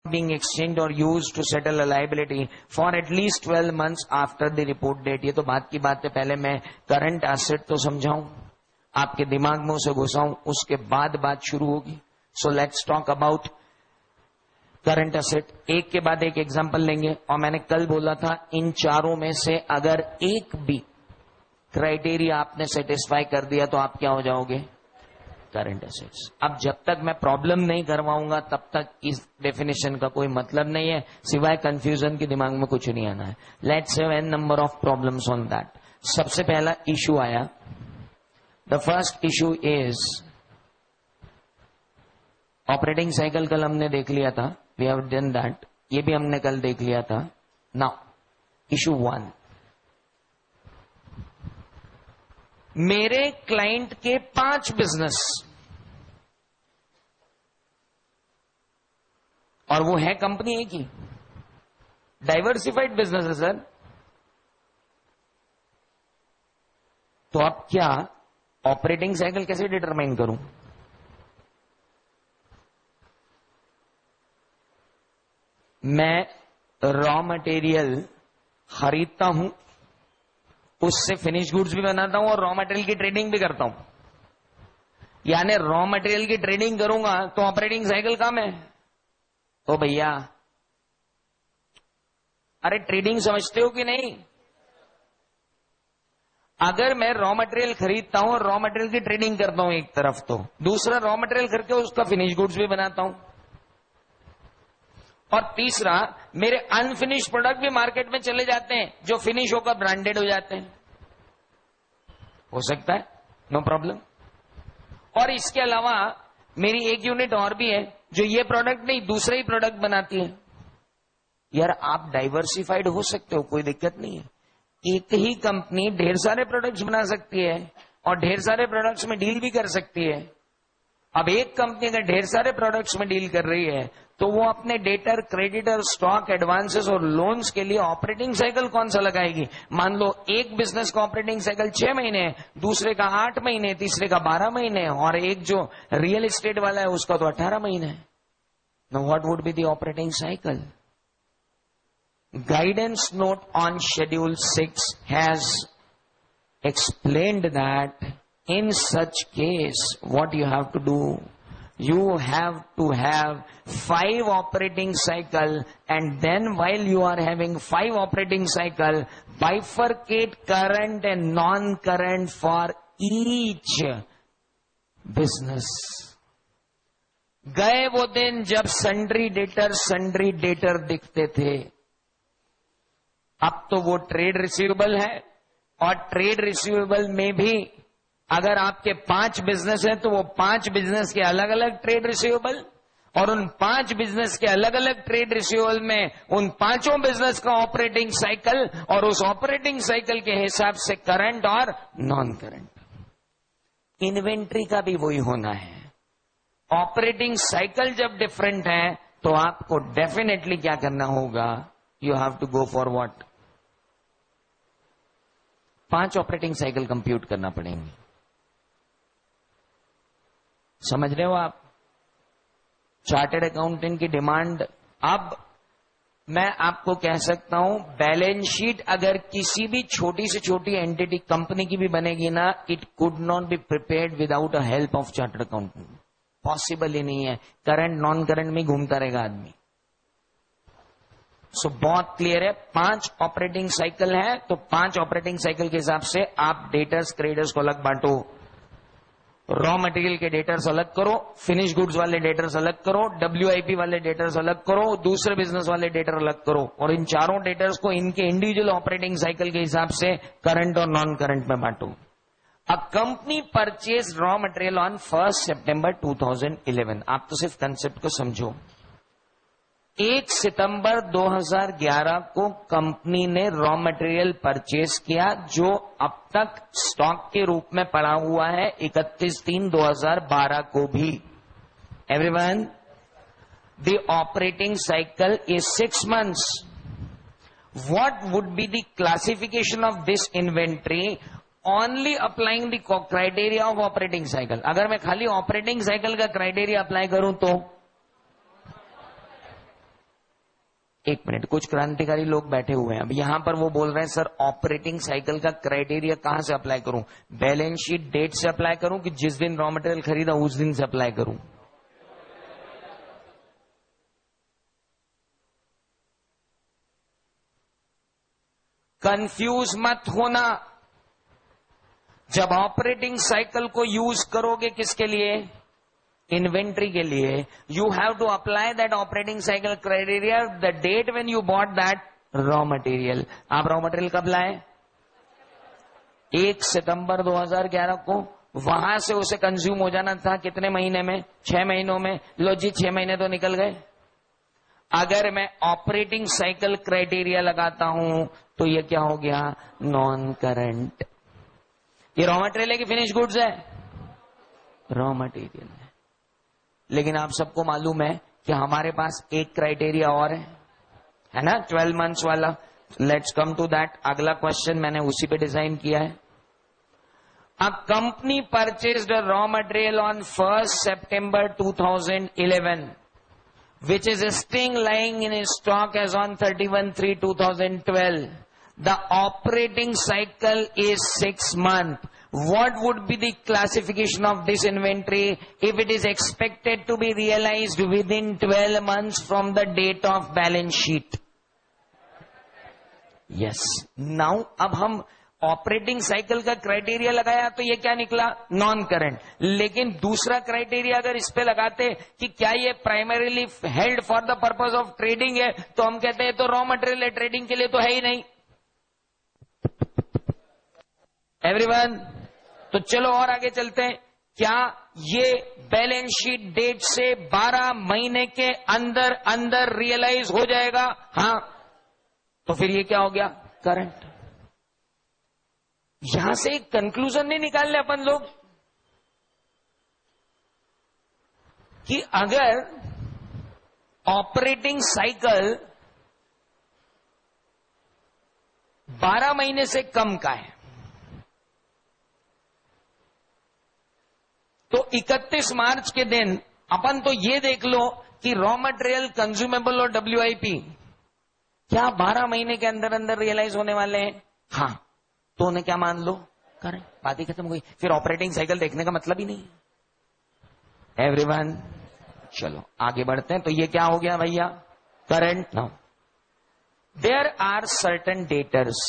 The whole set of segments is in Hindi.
being exchanged or used to settle a liability for at least 12 months after the report date. ये तो बात की बात है, पहले मैं करंट एसेट तो समझाऊं, आपके दिमाग में उसे घुसाऊं, उसके बाद बात शुरू होगी. So let's talk about current asset. एक के बाद एक एग्जांपल लेंगे. और मैंने कल बोला था इन चारों में से अगर एक भी क्राइटेरिया आपने सेटिस्फाई कर दिया तो आप क्या हो जाओगे? Current assets. अब जब तक मैं प्रॉब्लम नहीं करवाऊंगा तब तक इस डेफिनेशन का कोई मतलब नहीं है, सिवाय कंफ्यूजन के दिमाग में कुछ नहीं आना है. Let's have an number of problems on that. सबसे पहला इशू आया, the first issue is operating cycle. कल हमने देख लिया था, वी हैव डन दैट. ये भी हमने कल देख लिया था. नाउ इशू 1, मेरे क्लाइंट के 5 बिजनेस और वो है कंपनी एक ही, डाइवर्सिफाइड बिजनेस है सर. तो अब क्या ऑपरेटिंग साइकिल कैसे डिटरमाइन करूं? मैं रॉ मटेरियल खरीदता हूं, उससे फिनिश गुड्स भी बनाता हूं और रॉ मटेरियल की ट्रेडिंग भी करता हूं. यानी रॉ मटेरियल की ट्रेडिंग करूंगा तो ऑपरेटिंग साइकिल कम है. तो भैया, अरे ट्रेडिंग समझते हो कि नहीं? अगर मैं रॉ मटेरियल खरीदता हूं और रॉ मटेरियल की ट्रेडिंग करता हूं एक तरफ, तो दूसरा रॉ मटेरियल करके उसका फिनिश गुड्स भी बनाता हूं, और तीसरा मेरे अनफिनिश प्रोडक्ट भी मार्केट में चले जाते हैं जो फिनिश होकर ब्रांडेड हो जाते हैं. हो सकता है, नो प्रॉब्लम. और इसके अलावा मेरी एक यूनिट और भी है जो ये प्रोडक्ट नहीं दूसरा ही प्रोडक्ट बनाती है. यार आप डाइवर्सिफाइड हो सकते हो, कोई दिक्कत नहीं है. एक ही कंपनी ढेर सारे प्रोडक्ट्स बना सकती है और ढेर सारे प्रोडक्ट्स में डील भी कर सकती है. अब एक कंपनी अगर ढेर सारे प्रोडक्ट्स में डील कर रही है तो वो अपने डेटर, क्रेडिटर, स्टॉक, एडवांसेस और लोन्स के लिए ऑपरेटिंग साइकिल कौन सा लगाएगी? मान लो एक बिजनेस का ऑपरेटिंग साइकिल 6 महीने है, दूसरे का 8 महीने, तीसरे का 12 महीने है, और एक जो रियल एस्टेट वाला है उसका तो 18 महीने है. Now what would be the operating cycle? Guidance note on schedule 6 has explained that in such case what you have to do, you have to have 5 operating cycle, and then while you are having 5 operating cycle, bifurcate current and non-current for each business. गए वो दिन जब सन्ड्री डेटर दिखते थे. अब तो वो ट्रेड रिसीवेबल है, और ट्रेड रिसीवेबल में भी अगर आपके 5 बिजनेस हैं तो वो 5 बिजनेस के अलग अलग ट्रेड रिसीवेबल, और उन 5 बिजनेस के अलग अलग ट्रेड रिसीवेबल में उन 5 बिजनेस का ऑपरेटिंग साइकिल, और उस ऑपरेटिंग साइकिल के हिसाब से करंट और नॉन करंट. इन्वेंट्री का भी वही होना है. ऑपरेटिंग साइकिल जब डिफरेंट है तो आपको डेफिनेटली क्या करना होगा? You have to go for what? 5 operating cycle compute करना पड़ेंगे. समझ रहे हो आप? चार्टर्ड अकाउंटेंट की डिमांड. अब मैं आपको कह सकता हूं, बैलेंस शीट अगर किसी भी छोटी से छोटी एंटिटी कंपनी की भी बनेगी ना, it could not be prepared without a help of chartered accountant. Possible ही नहीं है. करंट नॉन करंट में घूमता रहेगा आदमी. सो बहुत क्लियर है. 5 ऑपरेटिंग साइकिल है तो 5 ऑपरेटिंग साइकिल के हिसाब से आप डेटर्स, क्रेडिटर्स को अलग बांटो. रॉ मटेरियल के डेटर्स अलग करो, फिनिश गुड्स वाले डेटर्स अलग करो, WIP वाले डेटर्स अलग करो, दूसरे बिजनेस वाले डेटर अलग करो, और इन चारों डेटर्स को इनके इंडिविजुअल ऑपरेटिंग साइकिल के हिसाब से करंट और नॉन करंट में बांटो. A company purchase raw material on 1 सितंबर 2011. आप तो सिर्फ कंसेप्ट को समझो. 1 सितंबर 2011 को कंपनी ने रॉ मटेरियल परचेज किया जो अब तक स्टॉक के रूप में पड़ा हुआ है 31/3/2012 को भी. Everyone, the operating cycle is 6 months. What would be the classification of this inventory? Only applying the criteria of operating cycle. अगर मैं खाली ऑपरेटिंग साइकिल का क्राइटेरिया अप्लाई करूं तो एक मिनट, कुछ क्रांतिकारी लोग बैठे हुए हैं। अब यहां पर वो बोल रहे हैं सर ऑपरेटिंग साइकिल का क्राइटेरिया कहां से अप्लाई करूं? बैलेंस शीट डेट से अप्लाई करूं कि जिस दिन रॉ मटेरियल खरीदा उस दिन से अप्लाई करूं? कंफ्यूज मत होना। जब ऑपरेटिंग साइकिल को यूज करोगे किसके लिए? इन्वेंट्री के लिए, you have to apply that operating cycle criteria the date when you bought that raw material. आप रॉ मटेरियल कब लाए? 1 सितंबर 2011 को। वहां से उसे कंज्यूम हो जाना था कितने महीने में? 6 महीनों में। लो जी 6 महीने तो निकल गए। अगर मैं ऑपरेटिंग साइकिल क्राइटेरिया लगाता हूं तो ये क्या हो गया? Non current. ये रॉ मटेरियल है कि फिनिश गुड्स है? रॉ मटेरियल है। लेकिन आप सबको मालूम है कि हमारे पास एक क्राइटेरिया और है ना, 12 मंथ्स वाला। Let's come to that. अगला क्वेश्चन मैंने उसी पे डिजाइन किया है। A company purchased a raw material on 1 September 2011 which is still lying in stock as on 31/3/2012. The operating cycle is 6 months. What would be the classification of this inventory if it is expected to be realized within 12 months from the date of balance sheet? Yes. Now, अब हम ऑपरेटिंग साइकिल का क्राइटेरिया लगाया तो ये क्या निकला? Non current. लेकिन दूसरा क्राइटेरिया अगर इस पे लगाते कि क्या ये primarily held for the purpose of trading है, तो हम कहते हैं तो रॉ मटेरियल है, ट्रेडिंग के लिए तो है ही नहीं। एवरीवन, तो चलो और आगे चलते हैं। क्या ये बैलेंस शीट डेट से 12 महीने के अंदर अंदर रियलाइज हो जाएगा? हाँ। तो फिर ये क्या हो गया? करंट। यहां से एक कंक्लूजन नहीं निकाल ले अपन लोग कि अगर ऑपरेटिंग साइकिल 12 महीने से कम का है तो 31 मार्च के दिन अपन तो ये देख लो कि रॉ मटेरियल, कंज्यूमेबल और WIP क्या 12 महीने के अंदर अंदर रियलाइज होने वाले हैं? हाँ। तो उन्हें क्या मान लो? करंट। बात ही खत्म हो गई। फिर ऑपरेटिंग साइकिल देखने का मतलब ही नहीं। एवरीवन, चलो आगे बढ़ते हैं। तो ये क्या हो गया भैया? Current. Now there are certain debtors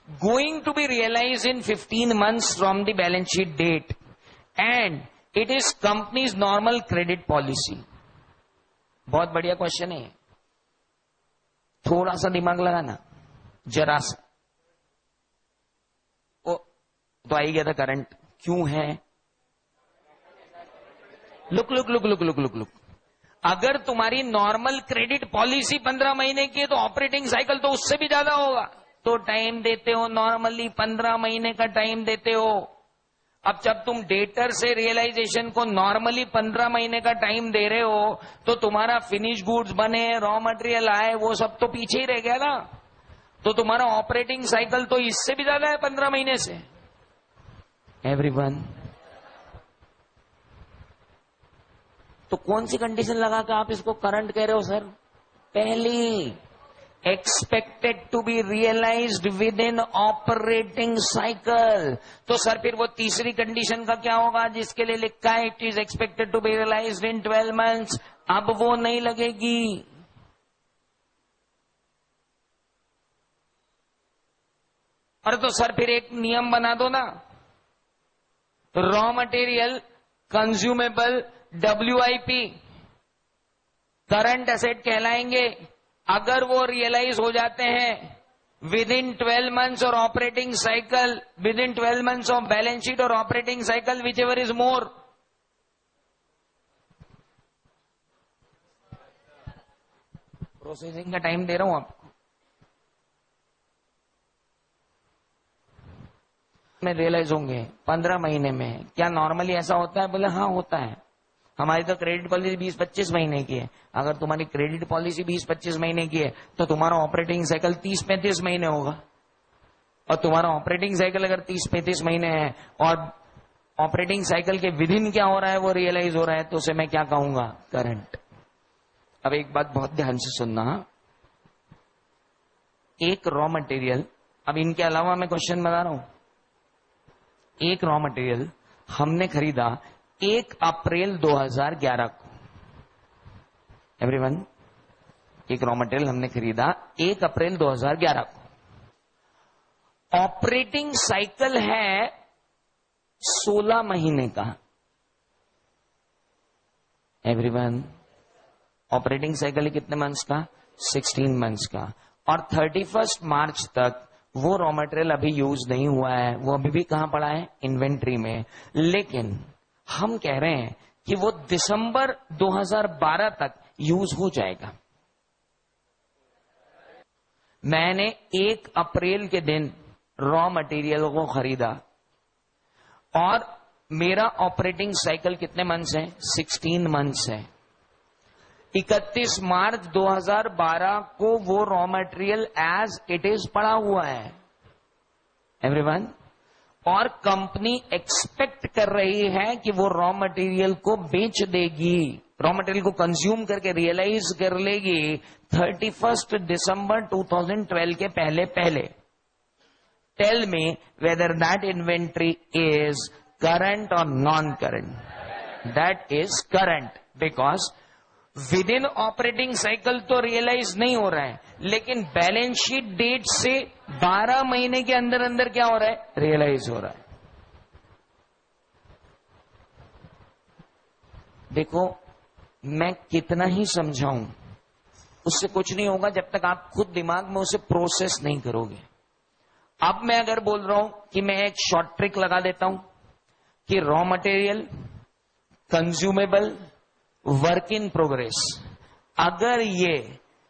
going to be realise in 15 months from the balance sheet date and it is company's normal credit policy. बहुत बढ़िया क्वेश्चन है। थोड़ा सा दिमाग लगाना, जरा सा। तो आई गया था करंट। क्यों है? Look look look look look look look. अगर तुम्हारी नॉर्मल क्रेडिट पॉलिसी 15 महीने की है तो ऑपरेटिंग साइकिल तो उससे भी ज्यादा होगा। तो टाइम देते हो, नॉर्मली 15 महीने का टाइम देते हो। अब जब तुम डेटर से रियलाइजेशन को नॉर्मली 15 महीने का टाइम दे रहे हो तो तुम्हारा फिनिश गुड्स बने, रॉ मटेरियल आए, वो सब तो पीछे ही रह गया ना। तो तुम्हारा ऑपरेटिंग साइकिल तो इससे भी ज्यादा है 15 महीने से। एवरीवन, तो कौन सी कंडीशन लगा के आप इसको करंट कह रहे हो सर? पहली, expected to be realised within operating cycle. तो सर फिर वो तीसरी कंडीशन का क्या होगा जिसके लिए लिखा है it is expected to be realised in 12 months? अब वो नहीं लगेगी। अरे तो सर फिर एक नियम बना दो ना, raw material, consumable, WIP current asset कहलाएंगे अगर वो रियलाइज हो जाते हैं विद इन 12 months और operating cycle within 12 months of balance sheet और operating cycle whichever is more. Processing का टाइम दे रहा हूं आपको। में रियलाइज होंगे 15 महीने में। क्या नॉर्मली ऐसा होता है? बोले हाँ होता है। हमारी तो क्रेडिट पॉलिसी 20-25 महीने की है। अगर तुम्हारी क्रेडिट पॉलिसी 20-25 महीने की है तो तुम्हारा ऑपरेटिंग साइकिल 30-35 महीने होगा। और तुम्हारा ऑपरेटिंग साइकिल अगर 30-35 महीने है और ऑपरेटिंग साइकिल के विदिन क्या हो रहा है, वो रियलाइज हो रहा है, तो उसे मैं क्या कहूंगा? करंट। अब एक बात बहुत ध्यान से सुनना, एक रॉ मटेरियल, अब इनके अलावा मैं क्वेश्चन बता रहा हूं, एक रॉ मटेरियल हमने खरीदा 1 अप्रैल 2011 को। एवरीवन, एक रॉ मटेरियल हमने खरीदा 1 अप्रैल 2011 को। ऑपरेटिंग साइकिल है 16 महीने का। एवरीवन, ऑपरेटिंग साइकिल कितने मंथ्स का? 16 मंथ्स का। और 31 मार्च तक वो रॉ मटेरियल अभी यूज नहीं हुआ है, वो अभी भी कहां पड़ा है? इन्वेंट्री में। लेकिन हम कह रहे हैं कि वो दिसंबर 2012 तक यूज हो जाएगा। मैंने 1 अप्रैल के दिन रॉ मटेरियल को खरीदा और मेरा ऑपरेटिंग साइकिल कितने मंथ्स है? 16 मंथ्स है। 31 मार्च 2012 को वो raw material as it is पड़ा हुआ है। एवरीवन, और कंपनी एक्सपेक्ट कर रही है कि वो रॉ मटेरियल को बेच देगी, रॉ मटेरियल को कंज्यूम करके रियलाइज कर लेगी 31 दिसंबर 2012 के पहले पहले। Tell me whether that inventory is current और non current? That is current, because within operating cycle तो रियलाइज नहीं हो रहा है, लेकिन बैलेंस शीट डेट से 12 महीने के अंदर अंदर क्या हो रहा है? रियलाइज हो रहा है। देखो, मैं कितना ही समझाऊं, उससे कुछ नहीं होगा जब तक आप खुद दिमाग में उसे प्रोसेस नहीं करोगे। अब मैं अगर बोल रहा हूं कि मैं एक शॉर्ट ट्रिक लगा देता हूं कि raw material, consumable, work in progress, अगर ये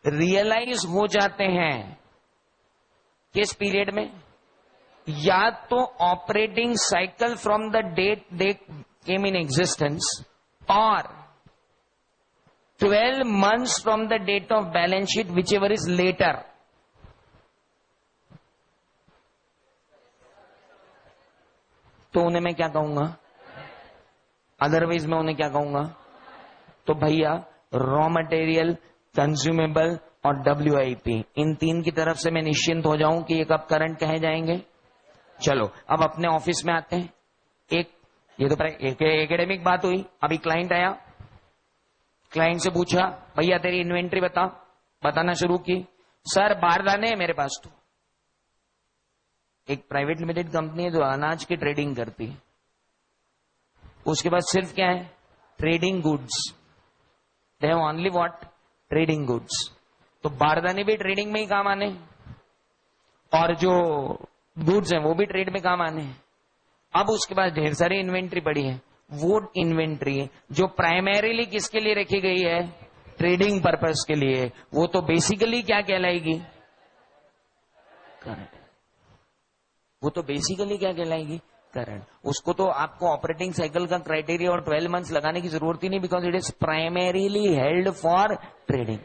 रियलाइज हो जाते हैं किस पीरियड में? या तो operating cycle from the date they came in existence और 12 months from the date of balance sheet, whichever is later. तो उन्हें मैं क्या कहूंगा? अदरवाइज मैं उन्हें क्या कहूंगा? तो भैया, रॉ मटेरियल, कंज्यूमेबल और WIP, इन तीन की तरफ से मैं निश्चिंत हो जाऊं कि ये कब करंट कहे जाएंगे। चलो, अब अपने ऑफिस में आते हैं। ये तो एकेडमिक बात हुई। अभी क्लाइंट आया, क्लाइंट से पूछा, भैया तेरी इन्वेंट्री बता। बताना शुरू की, सर बारदाने है मेरे पास। तो एक प्राइवेट लिमिटेड कंपनी है जो अनाज की ट्रेडिंग करती है, उसके पास सिर्फ क्या है? Trading goods. They have only what? Trading goods. तो बारदाने भी ट्रेडिंग में ही काम आने, और जो गुड्स हैं वो भी ट्रेड में काम आने। अब उसके पास ढेर सारी इन्वेंट्री पड़ी है। वो इन्वेंट्री जो प्राइमरीली किसके लिए रखी गई है? ट्रेडिंग पर्पस के लिए, वो तो बेसिकली क्या कहलाएगी? करंट। वो तो बेसिकली क्या कहलाएगी? करंट। उसको तो आपको ऑपरेटिंग साइकिल का क्राइटेरिया और 12 मंथ्स लगाने की जरूरत ही नहीं, because it is primarily held for trading.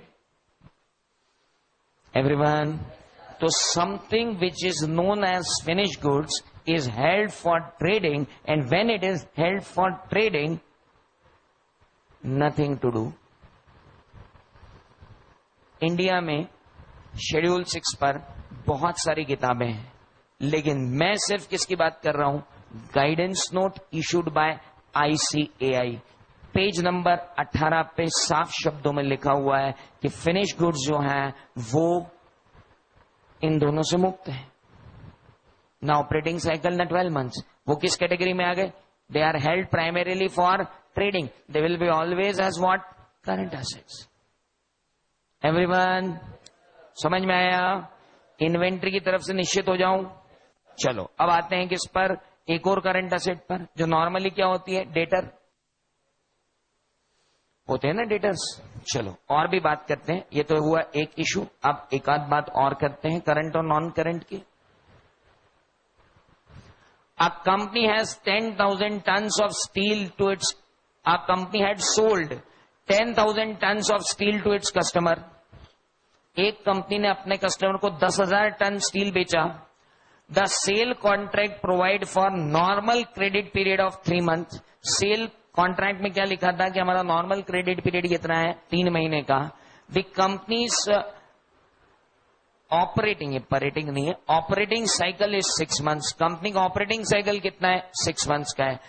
Everyone, तो something which is known as finished goods is held for trading, and when it is held for trading, nothing to do. India में शेड्यूल 6 पर बहुत सारी किताबें हैं, लेकिन मैं सिर्फ किसकी बात कर रहा हूं? Guidance note issued by ICAI, page number 18 पे साफ शब्दों में लिखा हुआ है कि फिनिश गुड्स जो हैं वो इन दोनों से मुक्त है ना। ऑपरेटिंग साइकिल ना 12 मंथ्स। वो किस कैटेगरी में आ गए? They are held primarily for trading. They will be always as what? Current assets. Everyone, समझ में आया? इन्वेंट्री की तरफ से निश्चित हो जाऊं। चलो, अब आते हैं किस पर? एक और करंट एसेट पर, जो नॉर्मली क्या होती है? डेटर होते हैं ना, डेटर्स। चलो, और भी बात करते हैं। ये तो हुआ एक इशू। अब एक आध बात और करते हैं करंट और नॉन करंट की। A company has 10,000 tons of steel to its, a company had sold 10,000 tons of steel to its customer. एक कंपनी ने अपने कस्टमर को 10,000 टन स्टील बेचा। The sale contract provide for normal credit period of 3 months। Sale contract में क्या लिखा था कि हमारा नॉर्मल क्रेडिट पीरियड कितना है? 3 महीने का। द कंपनीज ऑपरेटिंग, ये परेटिंग नहीं है, operating cycle is 6 months. Company का ऑपरेटिंग साइकिल कितना है? 6 मंथ्स का है।